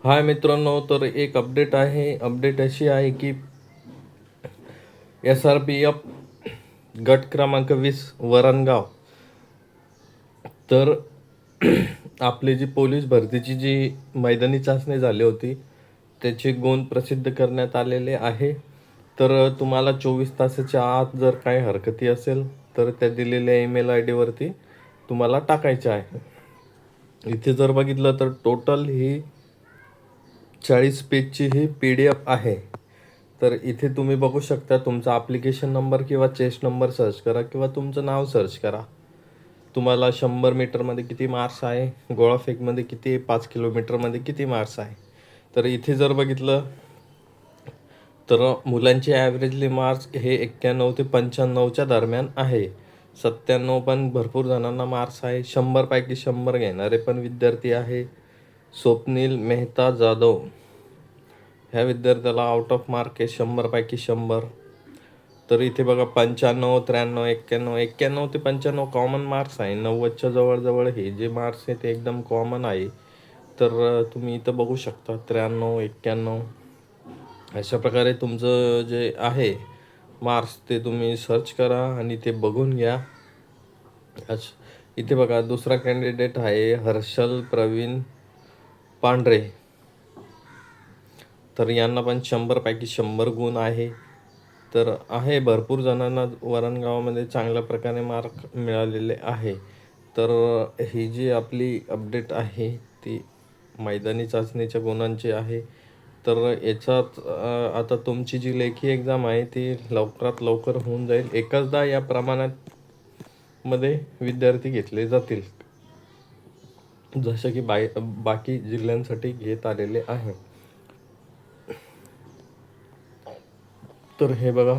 हाय मित्रांनो, तर एक अपडेट आहे. अपडेट अशी आहे की SRPF गट क्रमांक 20 वरणगाव, तर आपली जी पोलीस भरतीची जी मैदानी चाचणी झाली होती त्याचे गुण प्रसिद्ध करण्यात आलेले आहे. तर तुम्हाला 24 तासाच्या आत जर काही हरकती असेल तर त्या दिलेल्या ईमेल आय डीवरती तुम्हाला टाकायचे आहे. इथे जर बघितलं तर टोटल ही 40 पेजची ही PDF आहे. तर इथे तुम्ही बघू शकता, तुमचा ॲप्लिकेशन नंबर किंवा चेस्ट नंबर सर्च करा किंवा तुमचं नाव सर्च करा. तुम्हाला 100 मीटरमध्ये किती मार्क्स आहे, गोळाफेकमध्ये किती, 5 किलोमीटरमध्ये किती मार्क्स आहे. तर इथे जर बघितलं तर मुलांचे ॲव्हरेजली मार्क्स हे 91 ते 95च्या दरम्यान आहे. 97 पण भरपूर जणांना मार्क्स आहे. 100पैकी 100 घेणारे पण विद्यार्थी आहे. स्वप्नील मेहता जाधव ह्या विद्यार्थ्याला आउट ऑफ मार्क आहे 100पैकी 100. तर इथे बघा 95, 93, 91 ते 95 कॉमन मार्क्स आहे. 90च्या जवळजवळ हे जे मार्क्स आहे ते एकदम कॉमन आहे. तर तुम्ही इथं बघू शकता 93, 91 अशा प्रकारे तुमचं जे आहे मार्क्स ते तुम्ही सर्च करा आणि ते बघून घ्या. इथे बघा दुसरा कॅन्डिडेट आहे हर्षल प्रवीण पांढरे. तर यांना पण 100पैकी 100 गुण आहे. तर आहे भरपूर जणांना वरणगावामध्ये चांगल्या प्रकारे मार्क मिळालेले आहे. तर ही जी आपली अपडेट आहे ती मैदानी चाचणीच्या गुणांची आहे. तर याच्यात आता तुमची जी लेखी एक्झाम आहे ती लवकरात लवकर होऊन जाईल. एकचदा या प्रमाणात मध्ये विद्यार्थी घेतले जातील, जसं की बाकी जिल्ह्यांसाठी घेत आलेले आहे. तर हे बघा,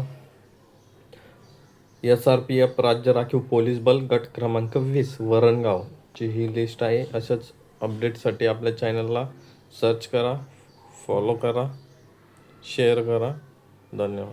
SRPF राज्य राखीव पोलीस बल गट क्रमांक 20 वरणगावची ही लिस्ट आहे. अशाच अपडेटसाठी आपल्या चॅनलला सर्च करा, फॉलो करा, शेअर करा. धन्यवाद.